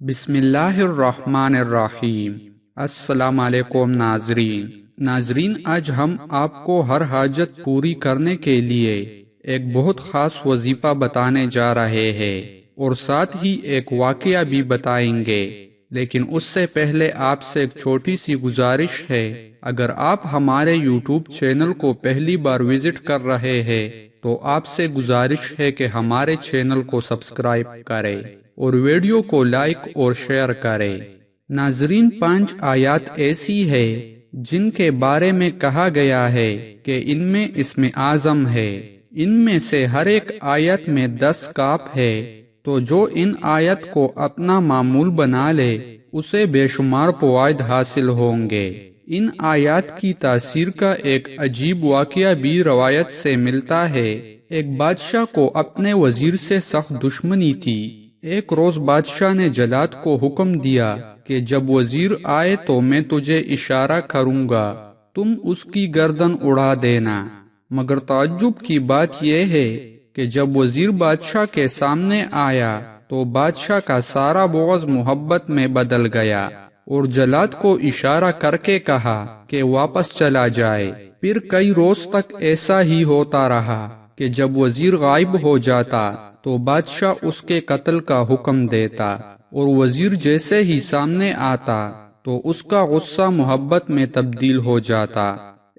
بسم اللہ الرحمن الرحیم۔ السلام علیکم ناظرین، آج ہم آپ کو ہر حاجت پوری کرنے کے لیے ایک بہت خاص وظیفہ بتانے جا رہے ہیں اور ساتھ ہی ایک واقعہ بھی بتائیں گے، لیکن اس سے پہلے آپ سے ایک چھوٹی سی گزارش ہے۔ اگر آپ ہمارے یوٹیوب چینل کو پہلی بار وزٹ کر رہے ہیں تو آپ سے گزارش ہے کہ ہمارے چینل کو سبسکرائب کریں اور ویڈیو کو لائک اور شیئر کریں۔ ناظرین، 5 آیات ایسی ہے جن کے بارے میں کہا گیا ہے کہ ان میں اسم اعظم ہے۔ ان میں سے ہر ایک آیت میں 10 کاف ہے، تو جو ان آیت کو اپنا معمول بنا لے اسے بے شمار فوائد حاصل ہوں گے۔ ان آیات کی تاثیر کا ایک عجیب واقعہ بھی روایت سے ملتا ہے۔ ایک بادشاہ کو اپنے وزیر سے سخت دشمنی تھی۔ ایک روز بادشاہ نے جلاد کو حکم دیا کہ جب وزیر آئے تو میں تجھے اشارہ کروں گا، تم اس کی گردن اڑا دینا۔ مگر تعجب کی بات یہ ہے کہ جب وزیر بادشاہ کے سامنے آیا تو بادشاہ کا سارا بغض محبت میں بدل گیا اور جلاد کو اشارہ کر کے کہا کہ واپس چلا جائے۔ پھر کئی روز تک ایسا ہی ہوتا رہا کہ جب وزیر غائب ہو جاتا تو بادشاہ اس کے قتل کا حکم دیتا، اور وزیر جیسے ہی سامنے آتا تو اس کا غصہ محبت میں تبدیل ہو جاتا۔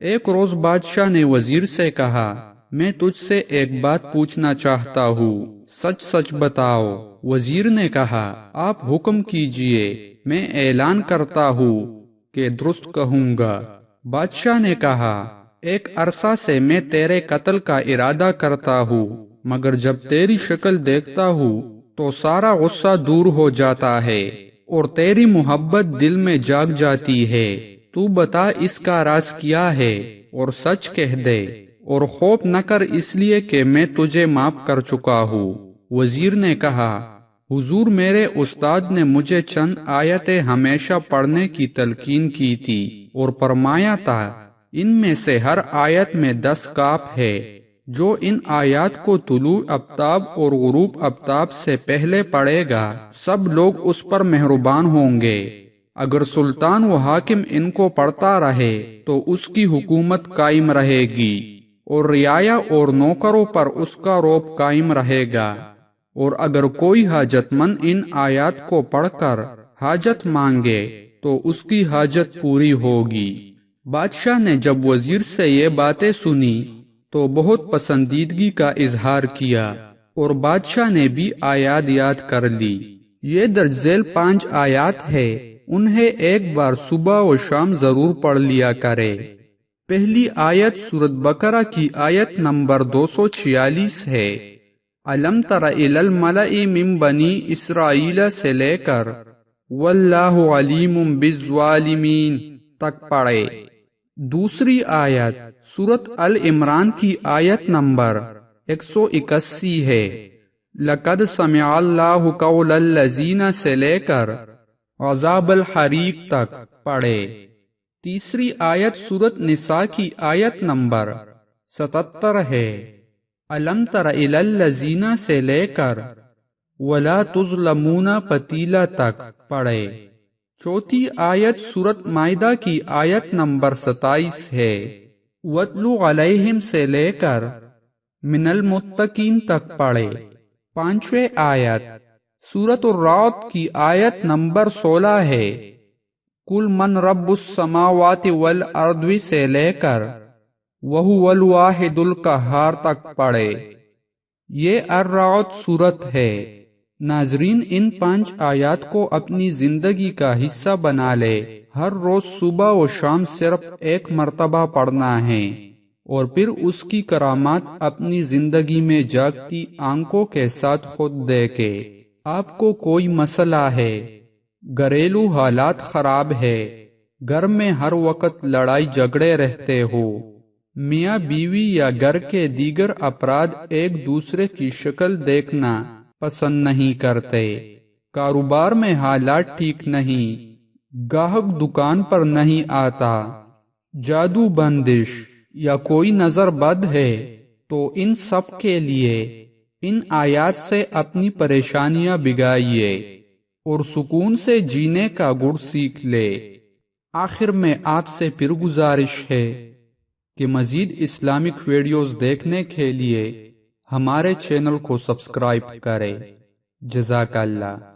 ایک روز بادشاہ نے وزیر سے کہا، میں تجھ سے ایک بات پوچھنا چاہتا ہوں، سچ سچ بتاؤ۔ وزیر نے کہا، آپ حکم کیجئے، میں اعلان کرتا ہوں کہ درست کہوں گا۔ بادشاہ نے کہا، ایک عرصہ سے میں تیرے قتل کا ارادہ کرتا ہوں، مگر جب تیری شکل دیکھتا ہوں تو سارا غصہ دور ہو جاتا ہے اور تیری محبت دل میں جاگ جاتی ہے۔ تو بتا اس کا راز کیا ہے اور سچ کہہ دے، اور خوف نہ کر اس لیے کہ میں تجھے معاف کر چکا ہوں۔ وزیر نے کہا، حضور، میرے استاد نے مجھے چند آیتیں ہمیشہ پڑھنے کی تلقین کی تھی اور فرمایا تھا ان میں سے ہر آیت میں 10 کاف ہے۔ جو ان آیات کو طلوع آفتاب اور غروب آفتاب سے پہلے پڑھے گا سب لوگ اس پر مہربان ہوں گے۔ اگر سلطان و حاکم ان کو پڑھتا رہے تو اس کی حکومت قائم رہے گی اور رعایا اور نوکروں پر اس کا رعب قائم رہے گا، اور اگر کوئی حاجت مند ان آیات کو پڑھ کر حاجت مانگے تو اس کی حاجت پوری ہوگی۔ بادشاہ نے جب وزیر سے یہ باتیں سنی تو بہت پسندیدگی کا اظہار کیا اور بادشاہ نے بھی آیات یاد کر لی۔ یہ درج ذیل 5 آیات ہے، انہیں ایک بار صبح و شام ضرور پڑھ لیا کرے۔ پہلی آیت سورۃ بقرہ کی آیت نمبر 246 ہے۔ الم تر الی الملأ من بنی اسرائیل سے لے کر واللہ علیم بالظالمین تک پڑھے۔ دوسری آیت سورۃ آل عمران کی آیت نمبر 181 ہے۔ لقد سمع اللہ قول الذین سے لے کر عذاب الحریق تک پڑھے۔ تیسری آیت سورۃ نساء کی آیت نمبر 77 ہے۔ الم تر الی الذین سے لے کر ولا تظلمون فتیلہ تک پڑھے۔ چوتھی آیت سورۃ مائدہ کی آیت نمبر 27 ہے۔ وَاتْلُ عَلَيْهِمْ سے لے کر من المتقین تک پڑھے۔ پانچویں آیت سورۃ الرعد کی آیت نمبر 16 ہے۔ قُلْ مَنْ رَبُّ السَّمَاوَاتِ وَالْأَرْضِ سے لے کر وَهُوَ الْوَاحِدُ الْقَهَّارُ تک پڑھے۔ یہ الرعد سورت ہے۔ ناظرین، ان 5 آیات کو اپنی زندگی کا حصہ بنا لے۔ ہر روز صبح و شام صرف ایک مرتبہ پڑھنا ہے، اور پھر اس کی کرامات اپنی زندگی میں جاگتی آنکھوں کے ساتھ خود دیکھے۔ آپ کو کوئی مسئلہ ہے، گھریلو حالات خراب ہے، گھر میں ہر وقت لڑائی جھگڑے رہتے ہو، میاں بیوی یا گھر کے دیگر افراد ایک دوسرے کی شکل دیکھنا پسند نہیں کرتے، کاروبار میں حالات ٹھیک نہیں، گاہک دکان پر نہیں آتا، جادو بندش یا کوئی نظر بد ہے، تو ان سب کے لیے ان آیات سے اپنی پریشانیاں بگائیے اور سکون سے جینے کا گڑ سیکھ لے۔ آخر میں آپ سے پھر گزارش ہے کہ مزید اسلامک ویڈیوز دیکھنے کے لیے ہمارے چینل کو سبسکرائب کریں۔ جزاک اللہ۔